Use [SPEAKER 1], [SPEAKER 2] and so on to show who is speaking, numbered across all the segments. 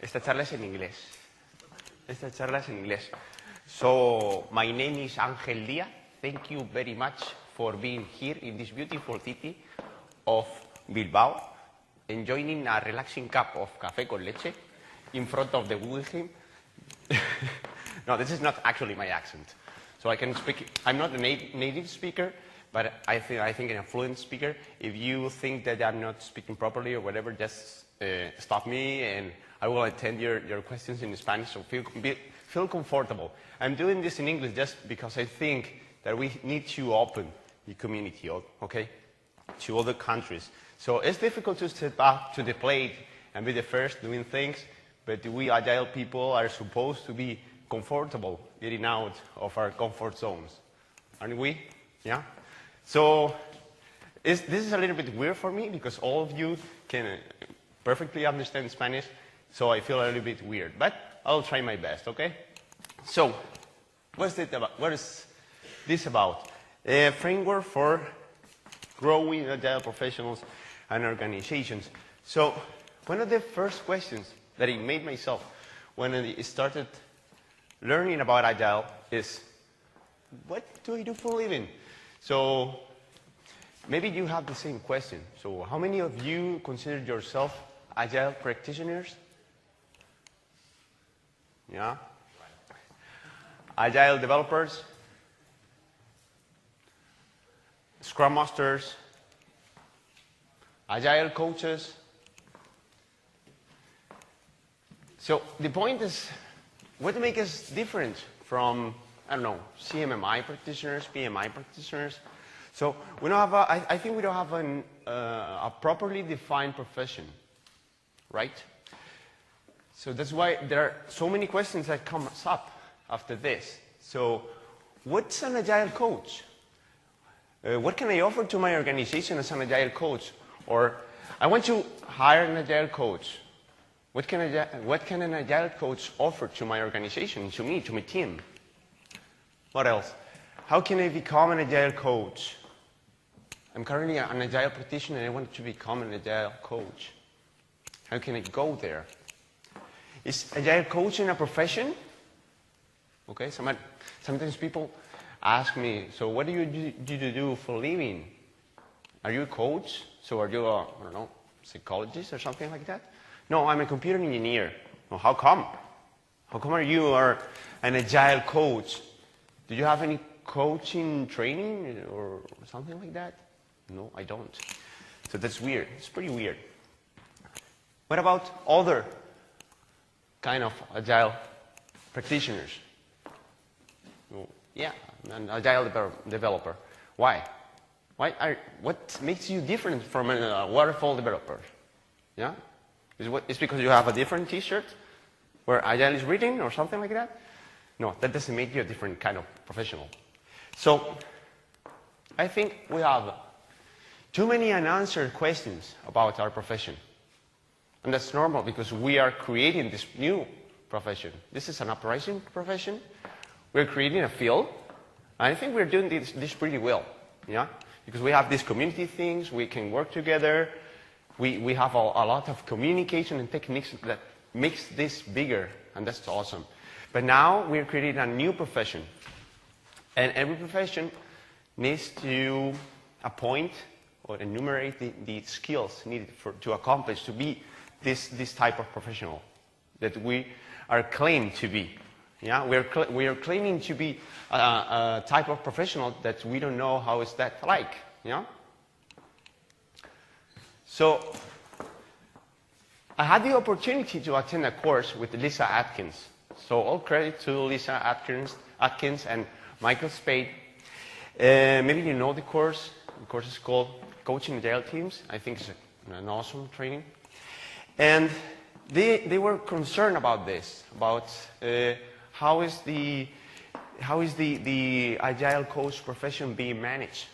[SPEAKER 1] Esta charla es en inglés. So, my name is Ángel Díaz. Thank you very much for being here in this beautiful city of Bilbao, enjoying a relaxing cup of café con leche in front of the Guggenheim. No, this is not actually my accent. So I can speak, I'm not a native speaker, but I think I'm a fluent speaker. If you think that I'm not speaking properly or whatever, just stop me and I will attend your questions in Spanish, so feel comfortable. I'm doing this in English just because I think that we need to open the community, okay, to other countries. So it's difficult to step up to the plate and be the first doing things, but we Agile people are supposed to be comfortable getting out of our comfort zones, aren't we? Yeah? So this is a little bit weird for me because all of you can perfectly understand Spanish, so I feel a little bit weird, but I'll try my best, okay? So, what is this about? A framework for growing Agile professionals and organizations. So, one of the first questions that I made myself when I started learning about Agile is, what do I do for a living? So, maybe you have the same question. So, how many of you consider yourself Agile practitioners? Yeah? Agile developers? Scrum Masters? Agile coaches? So the point is, what makes us different from, I don't know, CMMI practitioners, PMI practitioners? So we don't have I think we don't have a properly defined profession, right? So that's why there are so many questions that come up after this. So what's an Agile coach? What can I offer to my organization as an Agile coach? Or I want to hire an Agile coach. What can an Agile coach offer to my organization, to me, to my team? What else? How can I become an Agile coach? I'm currently an Agile practitioner and I want to become an Agile coach. How can I go there? Is Agile coaching a profession? Okay, sometimes people ask me, so what do you do for a living? Are you a coach? So are you a, I don't know, psychologist or something like that? No, I'm a computer engineer. Well, how come? How come you are an Agile coach? Do you have any coaching training or something like that? No, I don't. So that's weird. It's pretty weird. What about other kind of Agile practitioners? Well, yeah, an Agile developer. Why? What makes you different from a waterfall developer? Yeah? Is because you have a different t-shirt where Agile is written or something like that? No, that doesn't make you a different kind of professional. So, I think we have too many unanswered questions about our profession. And that's normal because we are creating this new profession. This is an operation profession. We're creating a field. I think we're doing this pretty well, yeah? Because we have these community things, we can work together, we have a lot of communication and techniques that makes this bigger, and that's awesome. But now we're creating a new profession. And every profession needs to appoint or enumerate the skills needed to accomplish, to be this type of professional that we are claimed to be. Yeah, we are claiming to be a type of professional that we don't know how is that like. Yeah. So I had the opportunity to attend a course with Lisa Atkins. So all credit to Lisa Atkins and Michael Spade. Maybe you know the course. The course is called Coaching Agile Teams. I think it's an awesome training. And they were concerned about this, about how is the Agile coach profession being managed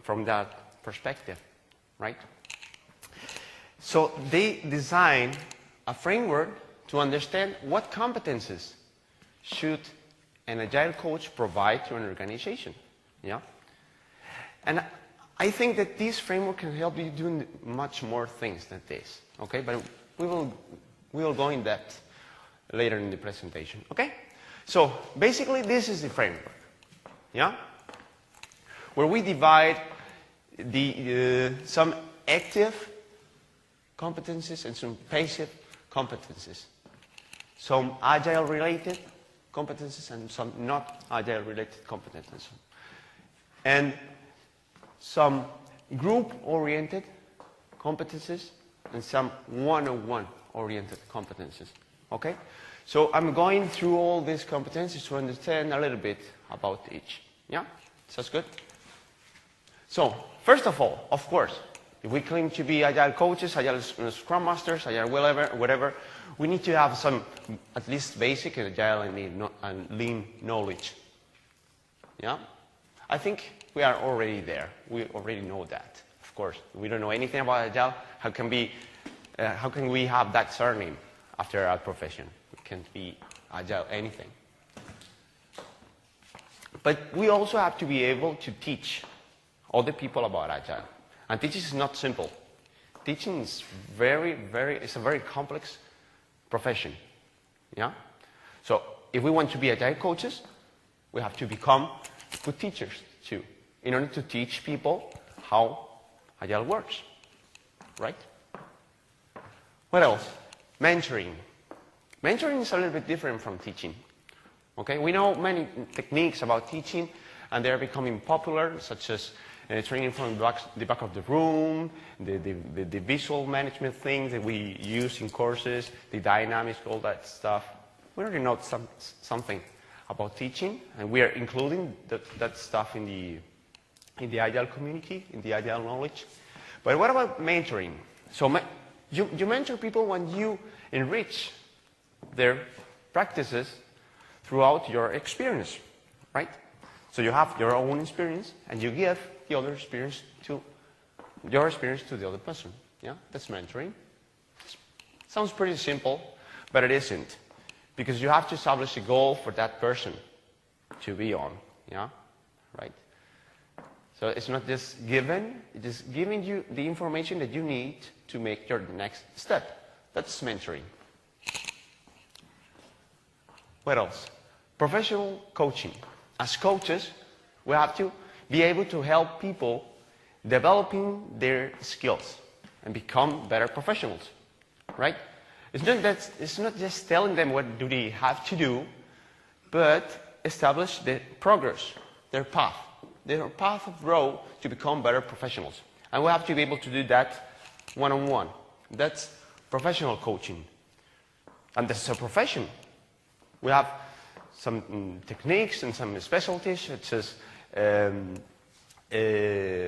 [SPEAKER 1] from that perspective, right? So they designed a framework to understand what competences should an Agile coach provide to an organization, yeah? And I think that this framework can help you do much more things than this, okay? But we will go in depth later in the presentation. Okay? So basically, this is the framework. Yeah? Where we divide some active competencies and some passive competencies. Some Agile-related competencies and some not Agile-related competencies. And some group-oriented competencies and some one-on-one oriented competencies. Okay? So I'm going through all these competencies to understand a little bit about each. Yeah? Sounds good? So, first of all, of course, if we claim to be Agile coaches, Agile Scrum Masters, Agile whatever, we need to have some, at least basic Agile and Lean knowledge. Yeah? I think we are already there. We already know that, of course. If we don't know anything about Agile, how can we have that surname after our profession? We can't be Agile anything. But we also have to be able to teach other people about Agile. And teaching is not simple. Teaching is it's a very complex profession. Yeah? So if we want to be Agile coaches, we have to become good teachers too, in order to teach people how Agile works. Right? What else? Mentoring. Mentoring is a little bit different from teaching. Okay? We know many techniques about teaching, and they are becoming popular, such as training from the back of the room, the visual management things that we use in courses, the dynamics, all that stuff. We already know something about teaching, and we are including that stuff in the Agile community, in the Agile knowledge. But what about mentoring? So you mentor people when you enrich their practices throughout your experience, right? So you have your own experience, and you give your experience to the other person. Yeah, that's mentoring. Sounds pretty simple, but it isn't, because you have to establish a goal for that person to be on. Yeah, right. So it's not just given; it is giving you the information that you need to make your next step. That's mentoring. What else? Professional coaching. As coaches, we have to be able to help people developing their skills and become better professionals, right? It's not just telling them what do they have to do, but establish the progress, their path of growth to become better professionals. And we have to be able to do that one-on-one. That's professional coaching. And this is a profession. We have some techniques and some specialties, such as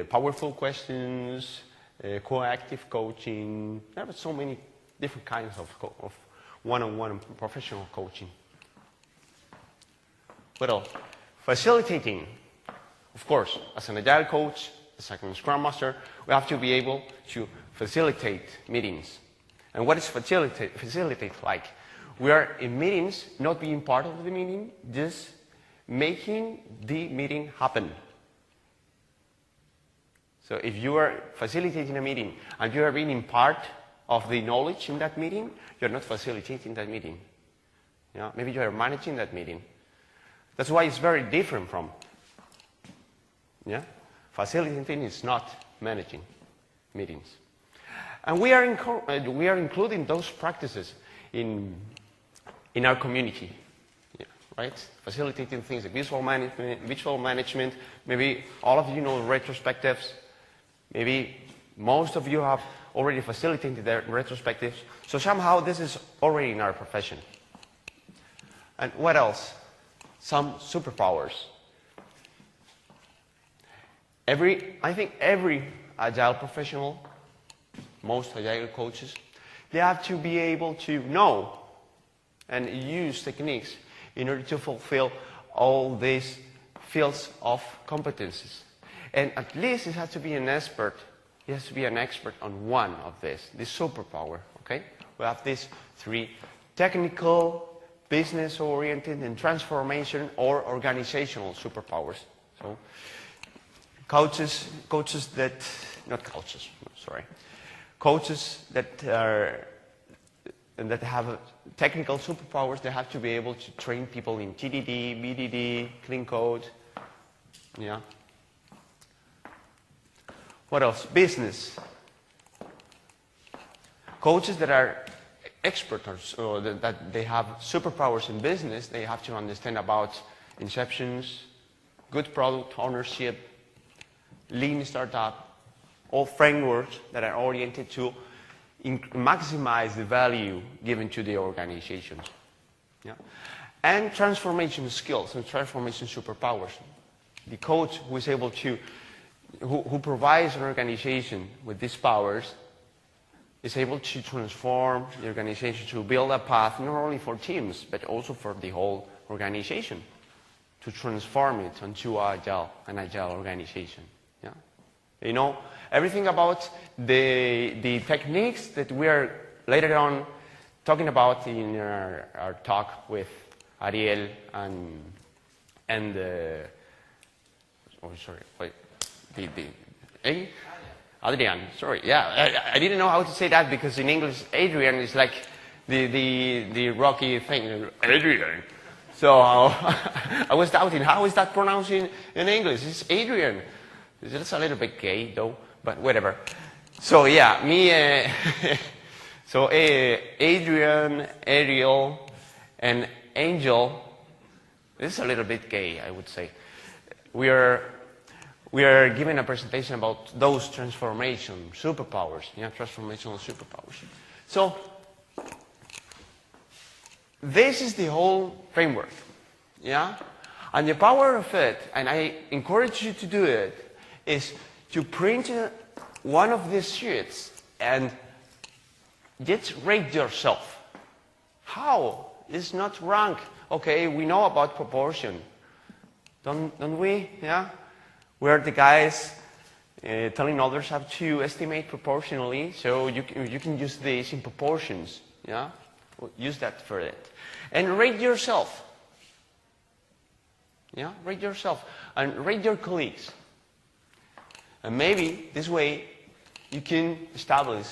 [SPEAKER 1] powerful questions, coactive coaching. There are so many different kinds of one-on-one professional coaching. What else? Facilitating. Of course, as an Agile coach, as a Scrum Master, we have to be able to facilitate meetings. And what is facilitate like? We are in meetings, not being part of the meeting, just making the meeting happen. So if you are facilitating a meeting and you are being part of the knowledge in that meeting, you're not facilitating that meeting. Yeah? Maybe you are managing that meeting. That's why it's very different from, yeah? Facilitating is not managing meetings. And we are including those practices in our community, yeah, right? Facilitating things like visual management. Maybe all of you know retrospectives. Maybe most of you have already facilitated their retrospectives. So somehow this is already in our profession. And what else? Some superpowers. I think every Agile professional, most Agile coaches, they have to be able to know and use techniques in order to fulfill all these fields of competencies. And at least it has to be an expert. He has to be an expert on one of this superpower, okay? We have these three: technical, business-oriented, and transformation or organizational superpowers. So coaches that are that have technical superpowers, they have to be able to train people in TDD, BDD, clean code. Yeah. What else? Business. Coaches that are experts or that they have superpowers in business, they have to understand about inceptions, good product ownership, lean startup, all frameworks that are oriented to maximize the value given to the organizations. Yeah? And transformation skills and transformation superpowers. The coach who is able to, who provides an organization with these powers is able to transform the organization to build a path not only for teams, but also for the whole organization, to transform it into an agile organization. Yeah? You know, everything about the techniques that we are later on talking about in our talk with Ariel and oh, sorry, wait, Adrian, sorry, yeah, I didn't know how to say that because in English, Adrian is like the rocky thing, Adrian. So I was doubting, how is that pronounced in English? It's Adrian. It's a little bit gay though, but whatever. So yeah, Adrian, Ariel, and Angel, this is a little bit gay, I would say. We are giving a presentation about those transformation superpowers, yeah, transformational superpowers. So this is the whole framework, yeah? And the power of it, and I encourage you to do it, is to print one of these sheets and just rate yourself. How? It's not rank. Okay, we know about proportion. Don't we? Yeah? We're the guys telling others how to estimate proportionally, so you can use this in proportions. Yeah? Use that for it. And rate yourself. Yeah? Rate yourself. And rate your colleagues. And maybe this way you can establish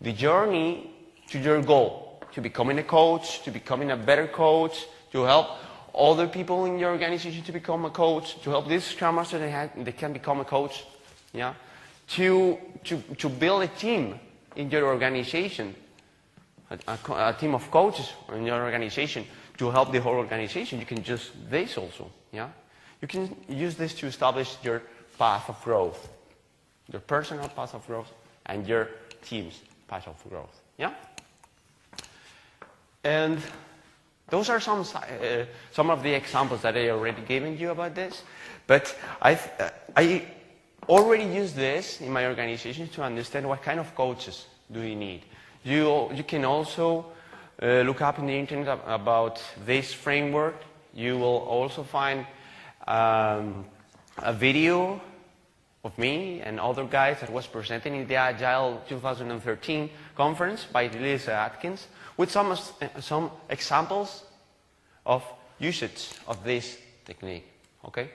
[SPEAKER 1] the journey to your goal, to becoming a coach, to becoming a better coach, to help other people in your organization to become a coach, to help this Scrum Master they can become a coach, yeah, to build a team in your organization, a team of coaches in your organization to help the whole organization. You can use this also, yeah. You can use this to establish your path of growth, your personal path of growth, and your team's path of growth, yeah. And those are some of the examples that I already given you about this, but I already use this in my organization to understand what kind of coaches do you need. You can also look up in the internet about this framework. You will also find a video of me and other guys that was presenting in the Agile 2013 conference by Díaz with some examples of usage of this technique. Okay,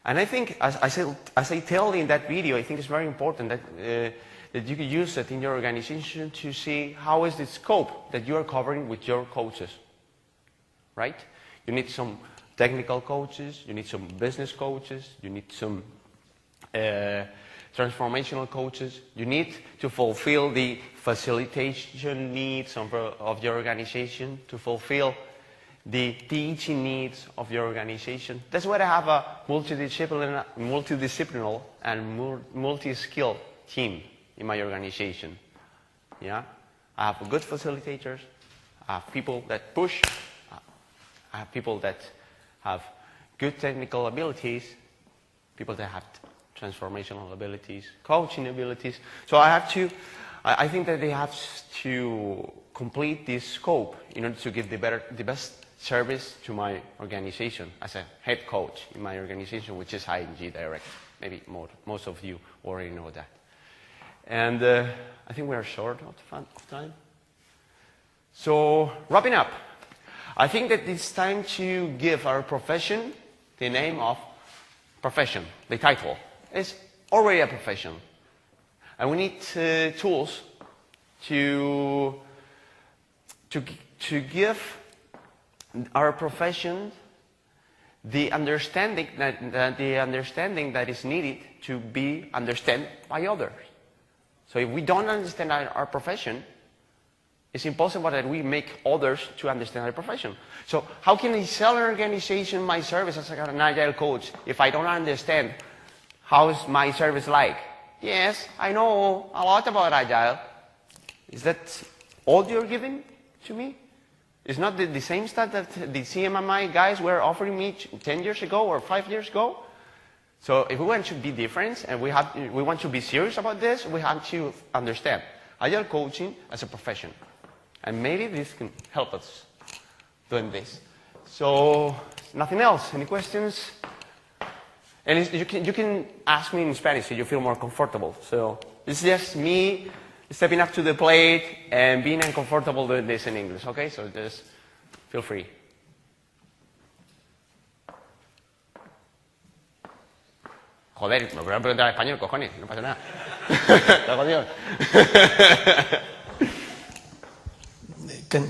[SPEAKER 1] and I think as I tell in that video, I think it's very important that that you can use it in your organization to see how is the scope that you are covering with your coaches. Right? You need some technical coaches, you need some business coaches, you need some transformational coaches. You need to fulfill the facilitation needs of your organization, to fulfill the teaching needs of your organization. That's why I have a multidisciplinary and multi-skill team in my organization. Yeah, I have good facilitators, I have people that push, I have people that have good technical abilities, people that have transformational abilities, coaching abilities. So I think that they have to complete this scope in order to give the best service to my organization as a head coach in my organization, which is ING Direct. Maybe most of you already know that. And I think we are short of time. So wrapping up, I think that it's time to give our profession the name of profession, the title. It's already a profession. And we need tools to to give our profession the understanding that is needed to be understood by others. So if we don't understand our profession, it's impossible that we make others to understand our profession. So how can I sell an organization my service as an agile coach if I don't understand how is my service like? Yes, I know a lot about agile. Is that all you're giving to me? It's not the same stuff that the CMMI guys were offering me 10 years ago or 5 years ago? So if we want to be different and we want to be serious about this, we have to understand agile coaching as a profession. And maybe this can help us doing this. So nothing else. Any questions? And you can ask me in Spanish if you feel more comfortable. So it's just me stepping up to the plate and being uncomfortable doing this in English, okay? So just feel free. Joder, me voy a preguntar en español, cojones, no pasa nada. Está jodido.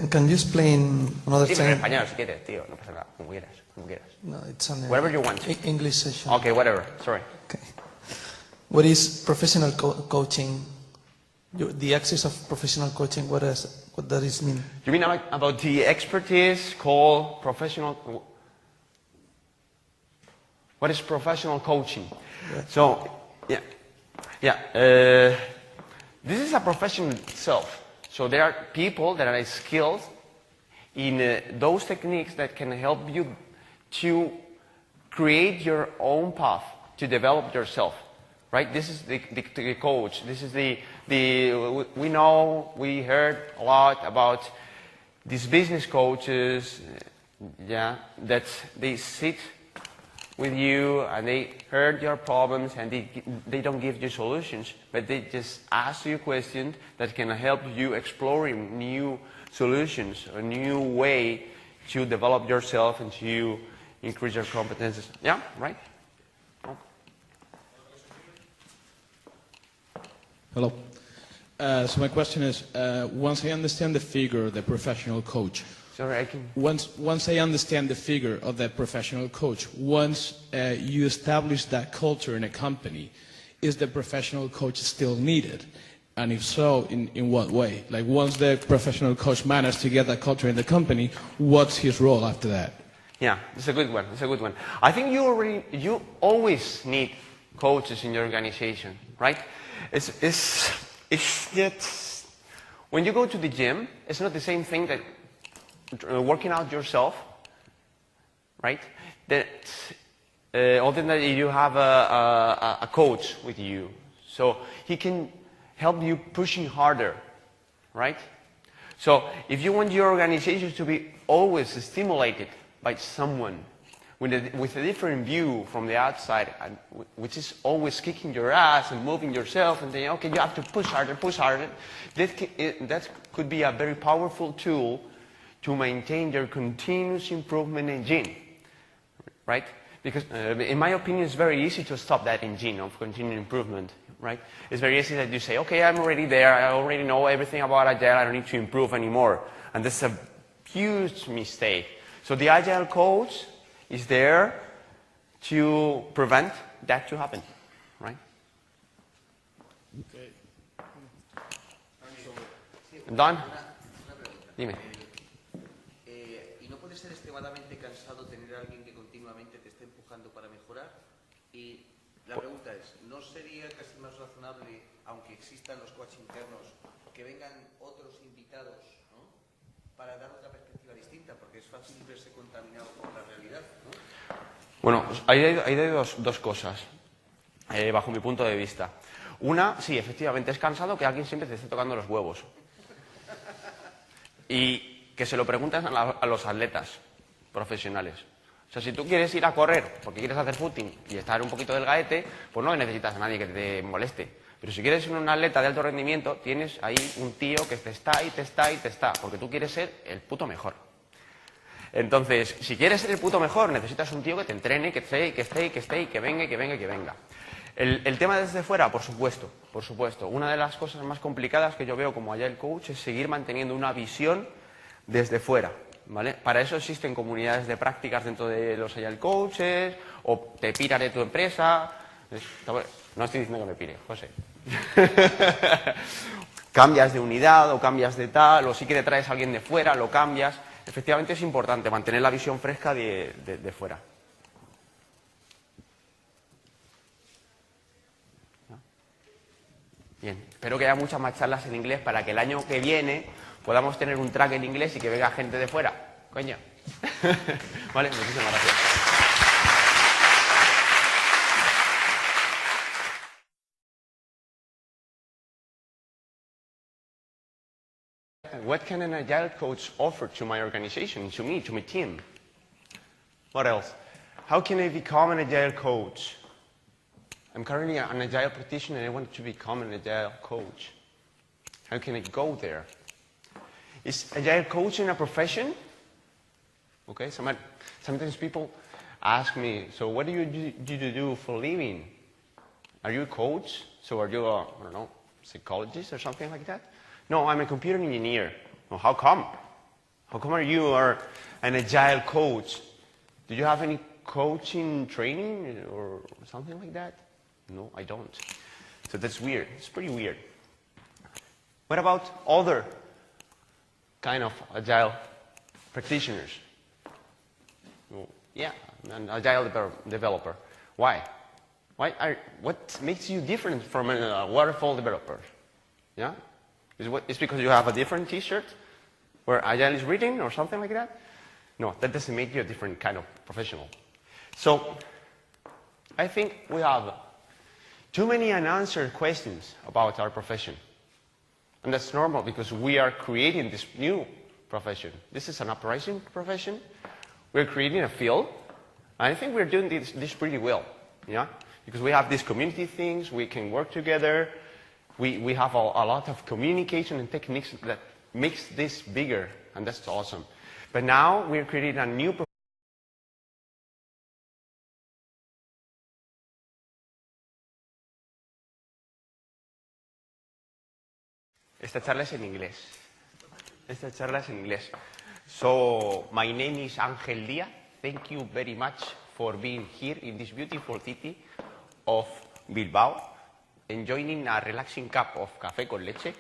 [SPEAKER 2] Can you explain another
[SPEAKER 1] Sí,
[SPEAKER 2] time?
[SPEAKER 1] pero en español si quieres, tío, no pasa nada, como quieras, como quieras.
[SPEAKER 2] No, it's on
[SPEAKER 1] Whatever you want.
[SPEAKER 2] English session.
[SPEAKER 1] Okay, whatever, sorry.
[SPEAKER 2] Okay. What is professional coaching? The axis of professional coaching, what does it mean?
[SPEAKER 1] You mean about the expertise called professional... What is professional coaching?
[SPEAKER 2] Yeah.
[SPEAKER 1] So, this is a profession itself. So there are people that are skilled in those techniques that can help you to create your own path, to develop yourself. Right? This is the coach. This is we heard a lot about these business coaches, that they sit with you and they heard your problems and they don't give you solutions, but they just ask you questions that can help you exploring new solutions, a new way to develop yourself and to increase your competences. Yeah, right?
[SPEAKER 3] Hello. So my question is, once I understand the figure of the professional coach, once I understand the figure of that professional coach, once you establish that culture in a company, is the professional coach still needed? And if so, in what way? Like once the professional coach managed to get that culture in the company, what's his role after that?
[SPEAKER 1] Yeah, it's a good one. It's a good one. I think you always need coaches in your organization, right? It's just, when you go to the gym, it's not the same thing that working out yourself, right? That other than that, you have a coach with you, so he can help you pushing harder, right? So if you want your organization to be always stimulated by someone with a different view from the outside, which is always kicking your ass and moving yourself and saying, okay, you have to push harder, that could be a very powerful tool to maintain your continuous improvement engine, right? Because in my opinion, it's very easy to stop that engine of continuous improvement, right? It's very easy that you say, okay, I'm already there, I already know everything about Agile, I don't need to improve anymore. And this is a huge mistake. So the Agile coach is there to prevent that to happen, right?
[SPEAKER 3] Okay.
[SPEAKER 1] Don? Dime.
[SPEAKER 4] ¿Y no puede ser extremadamente cansado tener a alguien que continuamente te esté empujando para mejorar? Y la pregunta es, ¿no sería casi más razonable, aunque existan los coaches internos, que vengan otros invitados, ¿no?, para dar otra perspectiva distinta? Porque es fácil verse contaminado por la realidad, ¿no?
[SPEAKER 1] Bueno, hay dos cosas, bajo mi punto de vista. Una, sí, efectivamente, es cansado que alguien siempre te esté tocando los huevos. Y que se lo pregunten a los atletas profesionales. O sea, si tú quieres ir a correr porque quieres hacer footing y estar un poquito del gaete, pues no necesitas a nadie que te moleste. Pero si quieres ser un atleta de alto rendimiento, tienes ahí un tío que te está, porque tú quieres ser el puto mejor. Entonces, si quieres ser el puto mejor, necesitas un tío que te entrene, que esté y que venga. El tema desde fuera, por supuesto. Una de las cosas más complicadas que yo veo como Agile Coach es seguir manteniendo una visión desde fuera, ¿vale? Para eso existen comunidades de prácticas dentro de los Agile Coaches, o te piras de tu empresa. No estoy diciendo que me pire, José. Cambias de unidad o cambias de tal, o sí que te traes a alguien de fuera, lo cambias. Efectivamente es importante mantener la visión fresca de fuera. Bien, espero que haya muchas más charlas en inglés para que el año que viene podamos tener un track en inglés y que venga gente de fuera. Coño. Vale, muchísimas gracias. What can an Agile coach offer to my organization, to me, to my team? What else? How can I become an Agile coach? I'm currently an Agile practitioner and I want to become an Agile coach. How can I go there? Is Agile coaching a profession? Okay, sometimes people ask me, so what do you do for a living? Are you a coach? So are you a, I don't know, psychologist or something like that? No, I'm a computer engineer. Well, how come? How come you are an Agile coach? Do you have any coaching training or something like that? No, I don't. So that's weird. It's pretty weird. What about other kind of Agile practitioners? Well, yeah, an Agile developer. Why? What makes you different from a waterfall developer? Yeah? Is because you have a different T-shirt where Agile is written or something like that? No, that doesn't make you a different kind of professional. So, I think we have too many unanswered questions about our profession. And that's normal because we are creating this new profession. This is an uprising profession. We're creating a field. And I think we're doing this pretty well. Yeah? Because we have these community things, we can work together, we have a lot of communication and techniques that makes this bigger, and that's awesome. But now we're creating a new profession. Esta charla es en inglés. So, my name is Ángel Díaz. Thank you very much for being here in this beautiful city of Bilbao, enjoying a relaxing cup of café con leche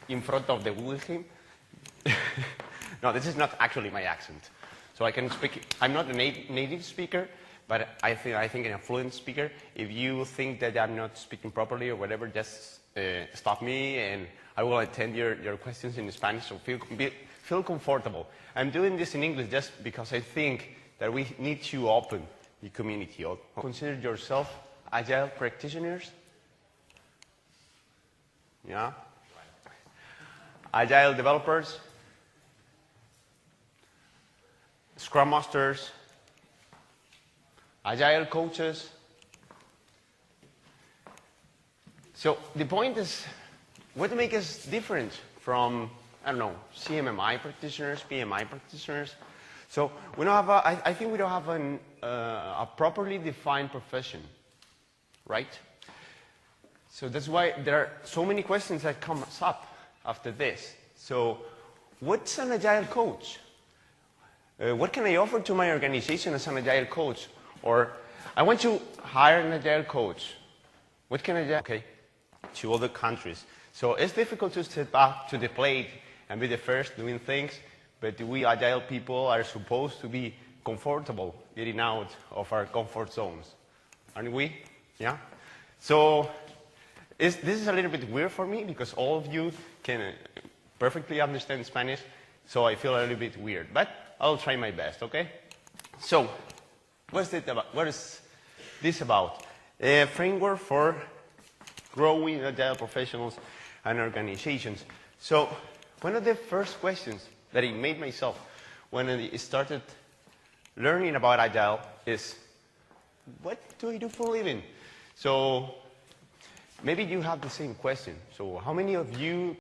[SPEAKER 1] in front of the Guggenheim. No, this is not actually my accent. So I can speak, I'm not a native speaker, but I think I'm a fluent speaker. If you think that I'm not speaking properly or whatever, just stop me and I will attend your questions in Spanish, so feel comfortable. I'm doing this in English just because I think that we need to open the community. Consider yourself Agile practitioners. Yeah? Agile developers, Scrum Masters, Agile coaches. So the point is, what makes us different from, I don't know, CMMI practitioners, PMI practitioners? So we don't have I think we don't have a properly defined profession, right? So that's why there are so many questions that come up after this. So what's an Agile coach? What can I offer to my organization as an Agile coach? Or I want to hire an Agile coach. What can I do? Okay, to other countries. So it's difficult to step up to the plate and be the first doing things, but we Agile people are supposed to be comfortable getting out of our comfort zones. Aren't we? Yeah? So this is a little bit weird for me because all of you can perfectly understand Spanish, so I feel a little bit weird. But I'll try my best, okay? So what is this about? A framework for growing Agile professionals and organizations. So one of the first questions that I made myself when I started learning about Agile is, what do I do for a living? So maybe you have the same question. So how many of you